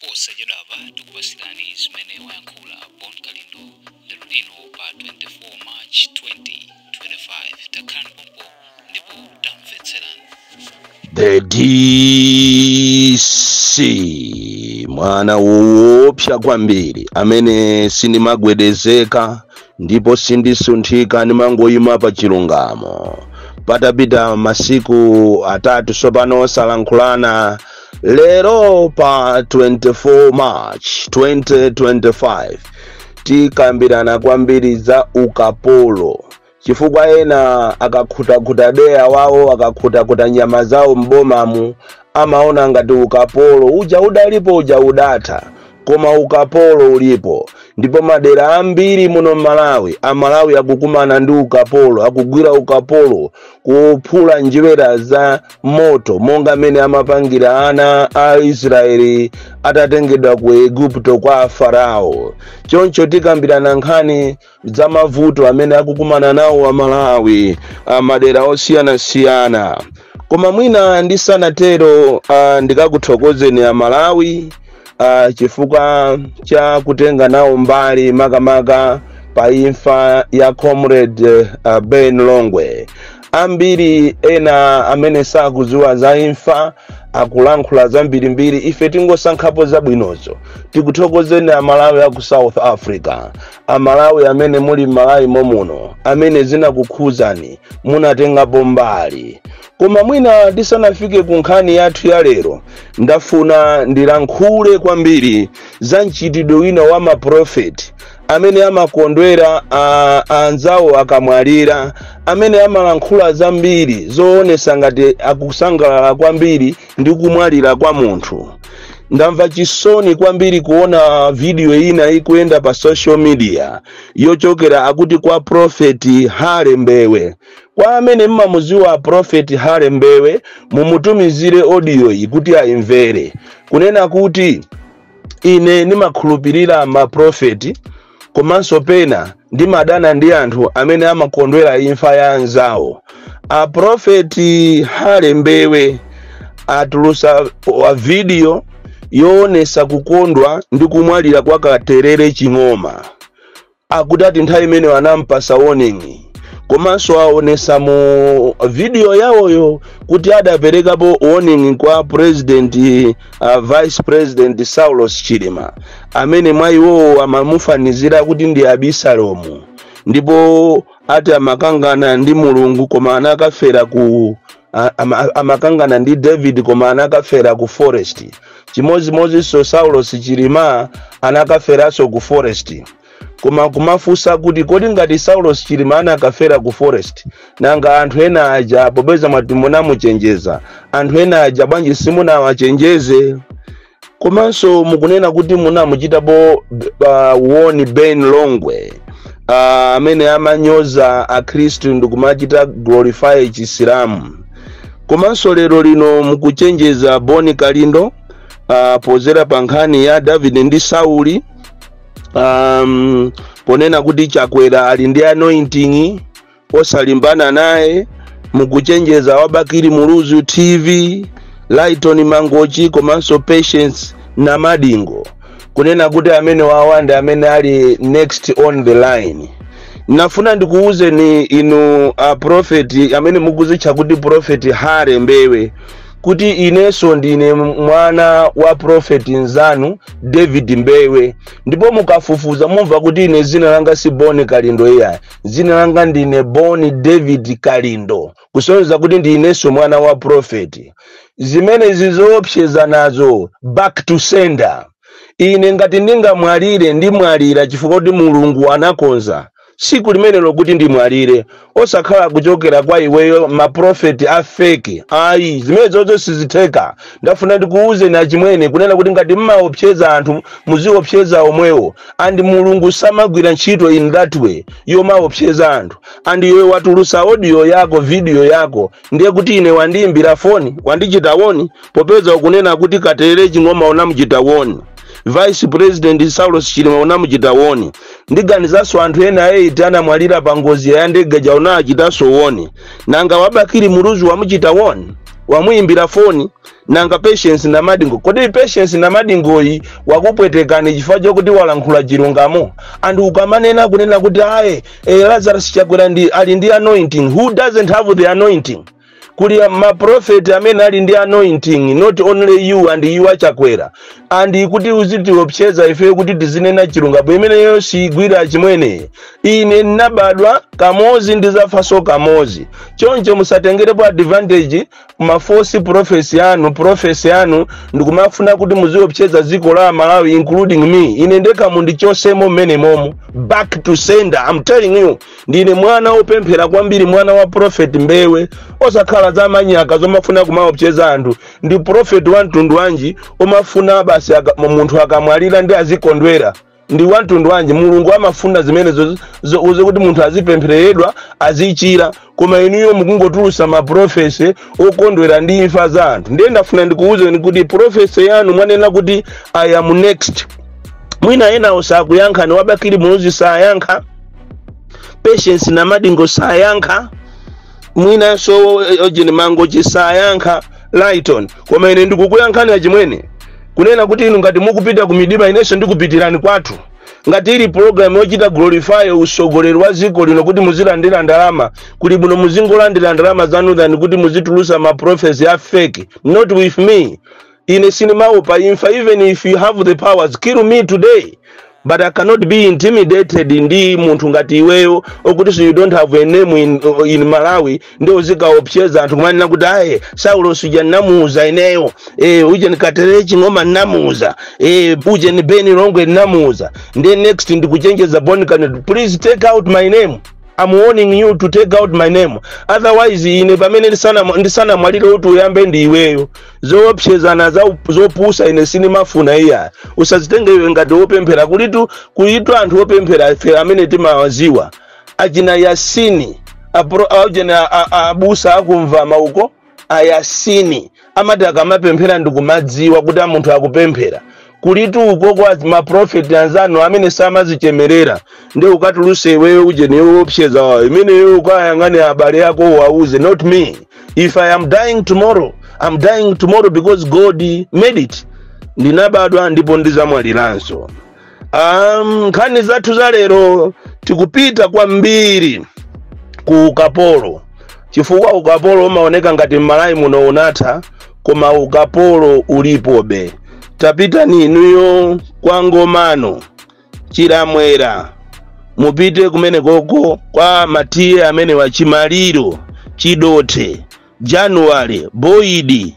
posa jadava tukubasirani zimene wayankhula Bon Kalindo lero lino pa 24 March 2025 takhala pompo ndipo tamvetserani. The DC mwana woopsa kwambiri amene sindimagwedezeka ndipo sindisunthika ndimangoyima pa chilungamo. Patapita masiku atatu sopano osalankhulana, lero pa 24 March 2025 tikambirana kwambiri za ukapolo. Chifukwa ena akakhutakhuta deya wawo, akakhutakhuta nyama zawo mbomamu, amaona ngati ukapolo uja udalipo uja udatha, koma ukapolo ulipo. Ndipo madera ambiri muno Malawi, Amalawi akukumana ndi ukapolo, akugwira ukapolo kuphula njira za moto monga mene amapangira ana a Israeli atatengedwa ku Igupto kwa Farao. Choncho tikambirana nkhani za mavuto amene akukumana nawo wa Malawi, madera osiyana-siyana. Koma mwina ndisanatero ndikakuthokozeni a Malawi chifukwa cha kutenga nawo mbali makamaka pa imfa ya Comrade Ben Longwe. Ambiri ena amene sakuziwa za imfa akulankhula zambirimbiri, ife tingosankhapo zabwinozo. Tikuthokozeni a Malawi aku South Africa, a Malawi amene muli Malawi momuno, amene zinakukhuzani munatengapo mbali. Koma mwina tisanafike ku nkhani yathu ya lero, ndafuna ndilankhule kwambiri za mchitidwe wina wa maprofeti amene amakondwera anzawo akamwalira, amene amalankhula zambiri zoonesa ngati akusangalala kwambiri ndi kumwalira kwa munthu. Ndamva chisoni kwambiri kuona video ina ikuyenda pa social media yochokera akuti kwa Prophet Hale Mbewe. Kwa amene mmamuziwa Prophet Hale Mbewe, mumutumizire audio iyi kuti aimvere. Kunena kuti ine nimakhulupirira maprofeti, komanso pena ndimadana ndi anthu amene amakondwera imfa ya anzawo. A Prophet Hale Mbewe atulusa video yoonesa kukondwa ndi kumwalira kwa Katerere Ching'oma. Akudati nthawi imene wanampasa warning, komanso aonesa mu video yawoyo kuti adaperekapo warning kwa President Vice President Saulos Chilima, amene mwayiwowo amamufanizira kuti ndi Abisalomu, ndipo ati amakangana ndi Mulungu koma anakafera ku amakangana ndi David koma anakafera ku forest. Chimozimozi so Saulos Chilima anakaferaso ku forest. Koma kumafusa kuti kodi ngati Saulos Chilima anakafera ku forest, nanga anthu ena aja popeza mwati munamuchenjeza, anthu ena aja bwanji simunawachenjeze? Komanso mukunena kuti munamuchitapo woni Ben Longwe, amene amanyoza a Kristu ndikumachita glorify Chisilamu. Komanso lero lino mukuchenjeza Bon Kalindo pozera pa nkhani ya David ndi Sauli, ponena kuti Chakwera ali ndi anointing osalimbana naye. Mukuchenjeza Wabakiri Muluzu TV, Lighton Mangochi komanso Patience na Madingo, kunena kuti amene wawanda amene ali next on the line. Nafuna ndikuuze ni inu prophet amene mukuzitcha kuti Prophet Hale Mbewe, kuti ineso ndine mwana wa Prophet nzanu David Mbewe. Ndipo mukafufuza mumva kuti ine zina langa si Bon Kalindo iya, zina langa ndine Bon David Kalindo, kusonyeza kuti ndineso mwana wa Prophet. Zimene zizoopseza nazo back to sender. Ine ngati ndingamwalire ndimwalira chifukwa kuti Mulungu anakonza siku limenelo kuti ndimwalire, osakhala kuchokera kwa iweyo maprofeti afeke. Ayi, zimene zozo sizitheka. Ndafuna ndikuuze na chimwene kunena kuti ngati mmaopseza anthu muziopseza omwewo, andi Mulungu samagwira ntchito in that way yomaopseza anthu. Andi iwe watulusa audio yako, video yako, ndiye kuti ine wandiimbira foni, wandichita woni, popeza ukunena kuti Katerere Ching'oma unamuchita woni, Vice President Saulos Chilima unamuchita woni, ndiganizaso anthu ena 8 anamwalira pa ngozi ya ndege ja unachitaso woni, nanga Wabakiri Muluzu wamuchita woni. wamuimbira foni nanga Patience na Madingo. Kodi Patience na Madingo yi wakupwetekani chifukwa chokuti walankhula chilungamo. Anthu ukamanena kunena kuti aye Lazarus Chakwera ali ndi anointing. Who doesn't have the anointing? Kuli ma prophet amene ali ndi anointing, not only you and you Chakwera. And kuti uziti opcheza ife kuti tizinena chilungamo imeneyo sigwira chimwene. Ine nabadwa kamozi ndizafaso kamozi. Choncho musatengerepo advantage ma false prophecy anu ndikumafuna kuti muziopcheza ziko la Malawi including me. Ine ndeka mundichosemo mmene momo. Back to sender. I'm telling you. Ndine mwana opemphera kwambiri, mwana wa prophet Mbewe. Osakhala za manyaka zomafuna kumaopcheza anthu. Ndi prophet wa mtundu wanji omafuna basi munthu akamwalira ndi azikondwera. Ndi wa mtundu wanji Mulungu amafuna zimene uze kuti munthu azipemphereredwa azichira. Koma inuyo mukungotulusa ma prophecy okondwera ndi imfa za anthu. Ndiye ndafuna ndikuuze kuti prophecy yanu mwanena kuti I am next. Mwina ena osakuyankha ni wabakiri muzi sayankha. Patience na Madingo sayankha. Mwina so ojeni mango chisayankha Lighton. Koma ine ndikukuyankhani chimwene. Kunena kuti inu ngati mukupita ku midima ineso ndikupitirani kwathu. Ngati ili program yochita glorify usogoleri wa ziko lino kuti muzilandira ndalama, kuli buno muzingolandira ndalama zanu than kuti muzitulusa ma prophecy ya fake. Not with me. Ine sinimaupa imfa. Even if you have the powers, kill me today. But I cannot be intimidated ndi munthu ngati iweyo okuti so you don't have a name in Malawi ndi uzika opcheza anthu kumanena kuti aye Saulo suja namuza ineyo uje nikaterechi ngoma namuza uje ni Beni Rongwe namuza ndi next ndikuchenjeza Bonkan. Please take out my name. I'm warning you to take out my name. Otherwise ine pamene ndisana mwalire uti uyambe ndi iweyo zoopsezana zopusa ine sinimafuna iya. Usazitenge iwe ngati opemphera kulitu anthu opemphera fe amene timawaziwa. Ajina Yasini ajina abusa akumva mauko ayasini amati akamapemphera ndikumadziwa kuti munthu akupemphera. Kulitu uko kwa ma prophet anzano amene samazichemerera ndi ukatuluse iweyo uje ni opcheza imene yo kwayangani habari yako wauze. Not me. If I am dying tomorrow, I'm dying tomorrow because God made it. Ndinabadwa ndipo ndizamwaliranso. Nkhani zathu za lero tikupita kwambiri ku ukapolo. Chifukwa ukapolo umaoneka ngati Malawi muno unatha, koma ukapolo ulipobe. Tapita ni inuyo kwa Ngomano, Chiramwera, mupite kumene koko kwa Matiye amene wa Chimaliro, Chidote, January, Boidi,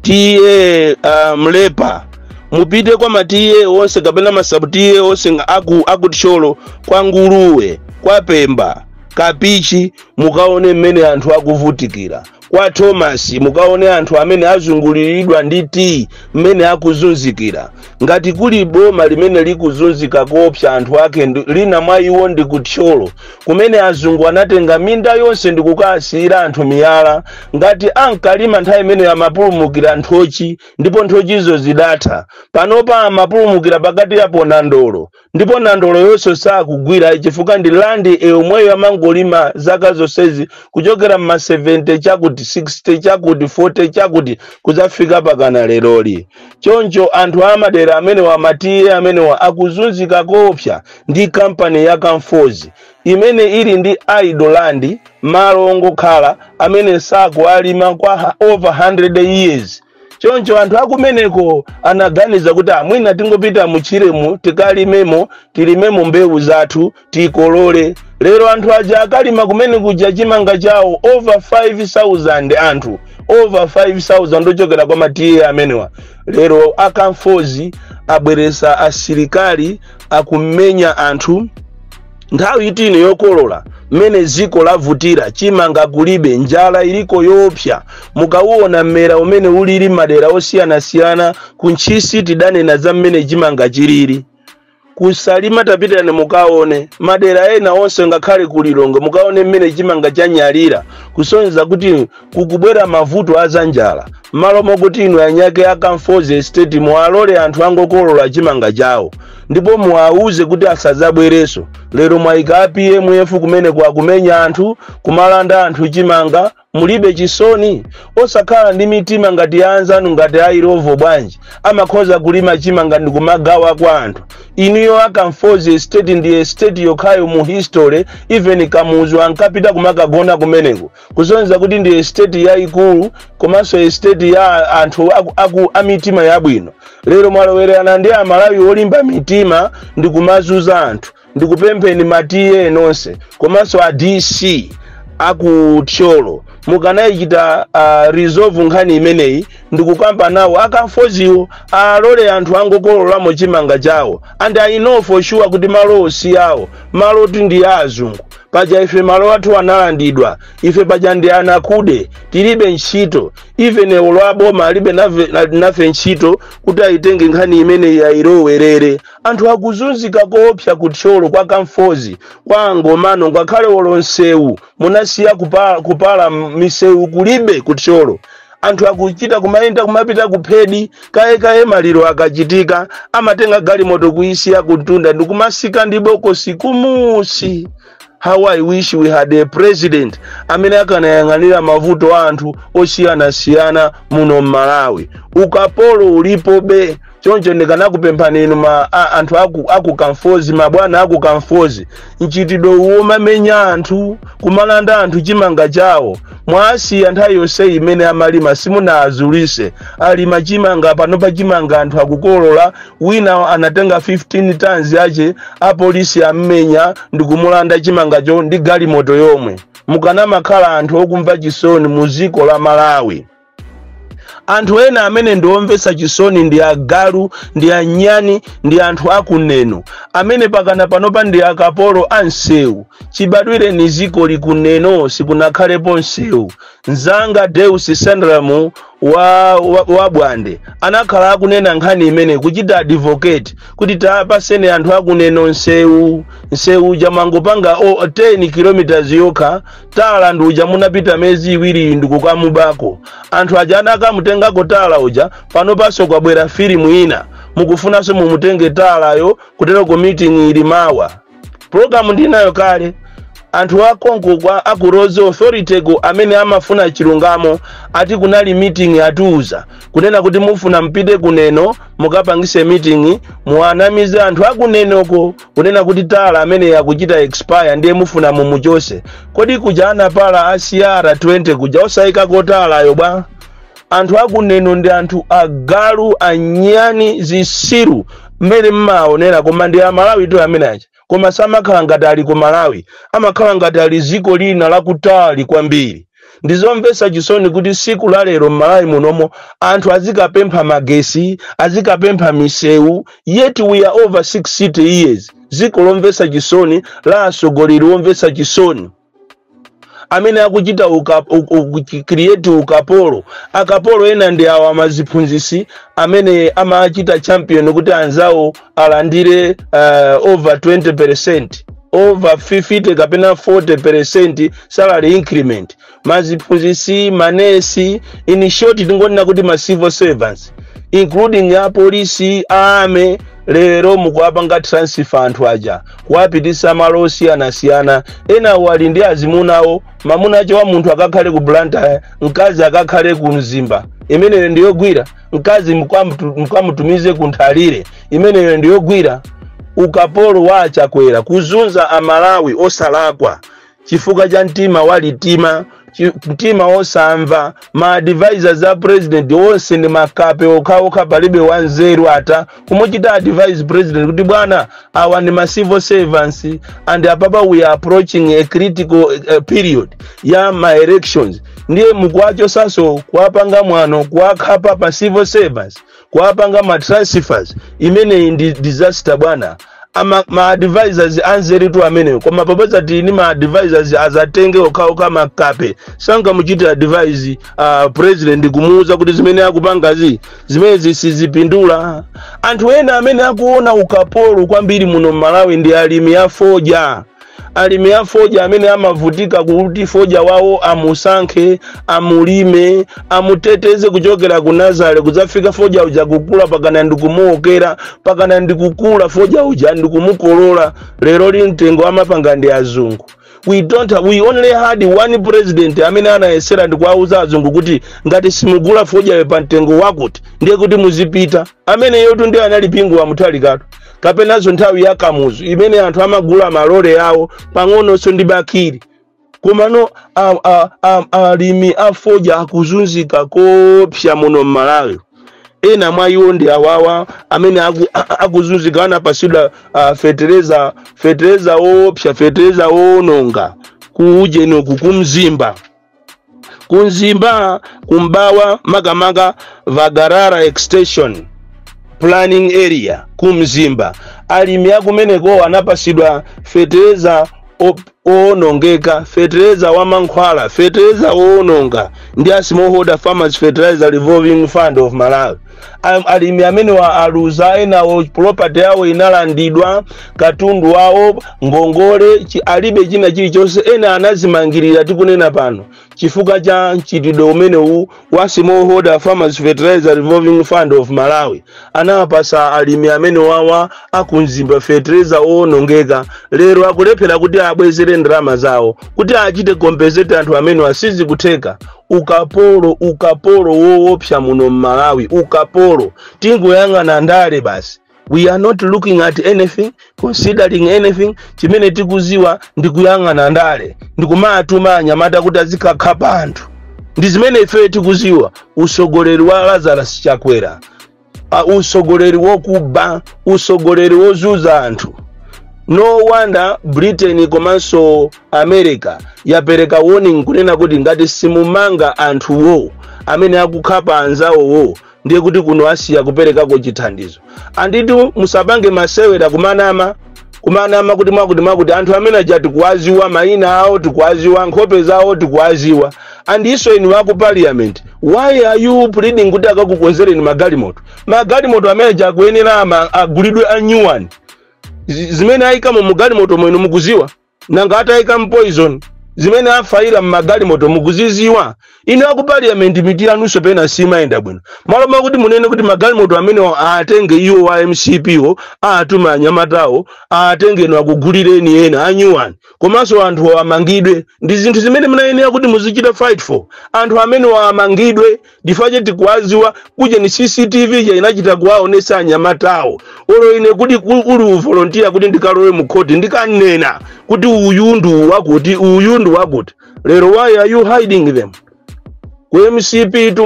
Tiye Mlepa. Mupite kwa Matiye onse kapena masabutiye onse akutsholo kwa Nguruwe, kwa Pemba, Kapichi, mukaone mmene anthu akuvutikira. Kwa Thomas mukaone anthu amene azunguliridwa nditi mmene akuzunzikira. Ngati kuli boma limene likuzunzika kopsa anthu ake lina mwayiwo ndi kutcholo kumene azungu anatenga minda yonse ndikukasira anthu miyala. Ngati ankalima nthawi imene amapulumukira nthochi ndipo nthochizo zidatha. Panopa amapulumukira pakati yapo Nandolo ndipo Nandolo yonse sakugwira chifukwa ndi landi yomweyo amangolima zaka zonsezi kuchokera ma 70 chakuti 60 chakuti 40 chakuti kuzafika pakana leroli. Choncho anthu amadera amene wa Matiye amene wa akuzunzika kopsa ndi kampani ya Kamfozi imene ili ndi idolandi malo ongokhala amene sakualima kwa over 100 years. Choncho anthu akumeneko anaganiza kuti mwina tingopita muchiremu tikalimemo tilimemo mbewu zathu tikolole. Lero anthu aja akalima kumene kuja chimanga chawo over 5,000 anthu over 5,000 ochokera kwa Matiye amenewa. Lero Akamfozi abweresa asilikali akumenya anthu nthawi itino yokolola mene ziko lavutira chimanga kulibe njala iliko yopsa. Mukauona mmera umene ulili madera osiyana kunchisi tidanena za mmene chimanga chilili. Kusalima tapita ne mukaone madera ena onse ngakhale kulilongo mukaone mmene chimanga chanyalira kusonyeza kuti kukubwera mavuto azanjala. Malo mokuti inu anyake Akamfozi estate mualole anthu angokolola chimanga chawo ndipo muauze kuti asazabwereso. Lero mwaika PMF kumene kwa kumenya anthu kumalanda anthu chimanga mulibe chisoni osakhala ndi mitima ngati anzanu ngati airovo bwanji amakhoza kulima chima ngati kumagawa kwa anthu inuyo akamfoze state ndiye state yokhayo mu history even Kamuzu ankapita kumakagona kumeneko kuzonza kuti ndiye state yaikulu komanso state ya anthu amitima yabwino lero mwalowererana ndi Amalawi olimba mitima ndi kumazuza anthu ndikupempheni matiye nonse komanso a DC akuthyolo mukanayichita resolve nkhani imeneyi ndikukamba nawo akamfoziwo alole anthu angokololamo chimanga chawo and I know for sure kuti malo si yawo malo ndi azungu paja ife malo athu analandidwa ife paja ndi anakude tilibe ntchito even olwaboma alibe nafe ntchito kuti ayitenge nkhani imeneyi yayilowerere anthu akuzunzika koopsa kuthyolo kwa kamfozi kwa angomano ngakhale olonsewu munasiya kupala misewu kulibe kuthyolo anthu akuchita kumayenda kumapita kuphedi kaye maliro akachitika amatenga galimoto kuisiya kutunda ndikumasika ndi bokosi kumusi. How I wish we had a president amene akanayang'anira mavuto a anthu osiyana muno Malawi. Ukapolo ulipobe choncho ndikanakupemphani inu anthu akukamfozi mabwana akukamfozi nchitidwe uwomamenya anthu kumalanda anthu chimanga chawo mwasi anthu yonse imene amalima simunazulise alima chimanga panopa chimanga anthu akukolola wina anatenga 15 tons yache apolisi amenya ndikumulanda chimanga cho ndi galimoto yomwe mukanamakhala anthu okumva chisoni mu dziko la Malawi. Anthu ena amene ndiomvesa chisoni ndi agalu ndi anyani ndi anthu akuneno amene pakana panopa ndi akapolo ansewu chibadwire ni ziko likuneno sikunakhalepo nsewu nzanga Deus Sandramu wa Bwande anakhala akunena nkhani imene kuchita advocate kuti tapasene anthu akuneno nsewu jamangopanga 10 km yokha tala nduja munapita mezi iwiri ndikukamubako anthu aja anamutenga kotala uja pano paso kwabwera filimu ina mukufunanso mumutenge talayo kutero ko meeting ili mawa program ndinayo kale anthu akonko kwa akuroze authority go amene amafuna chilungamo ati kunali meeting atuza kunena kuti mufuna mpite kuneno mukapangise meeting muanamize anthu akunenoko kunena kuti tala amene yakuchita expire ndiye mufuna mumuchose kodi kujana pala ACR 20 kuja osaika kotala yo bwa anthu akuneno ndi anthu agalu anyani zisiru mmene mmaonera koma ndi Amalawi to amene acha koma samakhala ngati ali ku Malawi amakhala ngati ali ziko lina lakutali kwambiri ndizomvesa chisoni kuti siku la lero Malawi munomo anthu azikapempha magesi azikapempha misewu yet we are over 60 years ziko lomvesa chisoni la asogoleri omvesa chisoni amene akuchita create ukapolo akapolo ena ndi awa maziphunzisi amene amachita champion kuti anzawo alandire over 20% over 50 kapena 40% salary increment maziphunzisi manesi in short tingonena kuti ma civil servants including ya polisi army lero mukuapanga transfer anthu aja kuapitisa malosi anasiyana ena wali ndi azimunawo mamunacho wa munthu akakhale ku Blantyre mkazi akakhale ku Mzimba imeneyo ndiyogwira mkazi mkamutumize ku Nthalire imeneyo ndiyogwira ukapolo wacha kwera kuzunza Amalawi osalakwa chifuka cha mtima walitima mtima osamva ma advisors za president onse ndi makape okha palibe wanzeru ata kumuchita advise president kuti bwana awa ndi ma civil servants and apapa we are approaching a critical period ya my elections ndiye mukwacho saso kuapanga mwano kuakhapa pa civil servants kuapanga ma transfers imene ndi disaster bwana ma advisors anzeri tu amene koma papoza tini ma advisors azatenge okha makape sanga muchita advise president kumuuza kuti zimene akupanga zimene zisizipindula anthu ena amene akuona ukapolo kwambiri muno Malawi ndi alimi ya foja amene amavutika kuti foja wawo amusankhe amulime amuteteze kuchokera ku Nazare kudzafika foja uja kukula pakana ndikumuokera pakana ndikukula foja uja ndikumukolola lero limtengo amapanga ndi azungu we only had one president amene anayesera ndikuwauza azungu kuti ngati simugula foja pa mtengo wakuti ndiye kuti muzipita, amene yotu ndiye anali pingu wa mutalikatu kapenazo nthawi ya Kamuzu imene anthu amagula malole yawo pang'ononso ndi bakiri. Kumano alimi afoja akuzunzika kopsa muno Malawi. Ena mwa iwo ndi awawa amene akuzunzika anapasidwa fetereza opsa, fetereza ononga kuuje kumzimba. Kunzimba kumbawa makamaka Vagarara extension planning area kumzimba. Alimi akumeneko anapasidwa fetereza onongeka, fetereza wa mankhwala, fetereza ononga ndi a smallholder farmers fertilizer revolving fund of Malawi. Alimi amene wa aluza enawo property yawo inalandidwa, katundu wawo ngongole alibe china chilichonse, ena anazimangirira tikunena pano chifukwa cha chitidwe umene wa smallholder farmers fertilizer revolving fund of Malawi anawapasa alimi amene wawa akunzimba fetereza onongeka. Lero akulephera kuti abwezere ndalama zawo kuti achite compensate anthu amene asizi kutheka. Ukapolo woopsa muno Malawi, ukapolo tingoyang'ana ndale basi. We are not looking at anything, considering anything. Chimene tikuziwa ndikuyang'ana ndale, ndikumatuma anyamata kuti azikakhapa anthu. Ndi zimene ife tikuziwa. Usogoleri wa Lazarus Chakwera, usogoleri wokuba, usogoleri wozuza anthu. No wonder Britain komanso America yapereka warning kunena kuti ngati simumanga anthuwo amene akukhapa anzawo ndiye kuti kuno asiya kuperekako chithandizo. Anditu musapange masewera kumanama kuti anthu amene aja tikuwaziwa mayina awo, tikuwaziwa nkhope zawo, tikuwaziwa. Andiso inu waku parliament, why are you pleading kuti akakukonzereni magalimoto amene aja kuyenera agulidwe a new one? Zimene aika mu magalimoto mwenu mukuziwa, nanga ataika poison zimene afaira magalimoto mukuziziwa. Inu aku parliament mitira nuso pena simaenda bwino. Maloma kuti munene kuti magalimoto amene atenge iwo wa MCP atuma anyamatawo atenge no akugulireni ena anyuwani komanso anthu amangidwe. Ndi zinthu zimene munayenera kuti muzichita fight for. Anthu amene amangidwe ndifaje tikwaziwa kuje ni CCTV ya inachita kuwaonesa anyamatawo. Olo ine kuti uli volunteer kuti ndikalowe mu court ndikanena kuti uyundu wakuti. Lero why are you hiding them? Ku MCP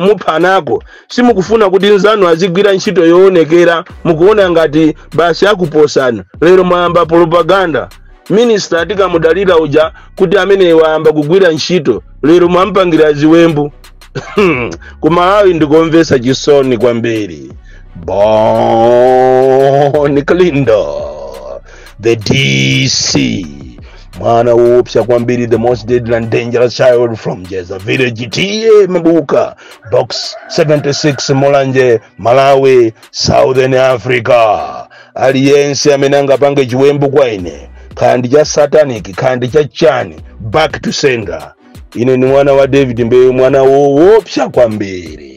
muphanako simukufuna kuti nzanu azigwira ntchito yoonekera, mukuona ngati basi akuposana. Lero mwamba propaganda. Minister atikamudalira uja kuti amene wayamba kugwira ntchito, lero mwampangira ziwembu. Kumalawi ndikomvesa chisoni kwambiri. Boni Kalindo, the DC. Mwana woopsa kwambiri, the most deadly and dangerous child from Jeza Village, TA Mabuka, Box 76, Molanje, Malawi, Southern Africa. Aliyense amenanga pange chiwembu kwa ine, kandi cha satanic, kandi cha chani, back to sender. Ine ni mwana wa David Mbewe, mwana woopsa kwambiri.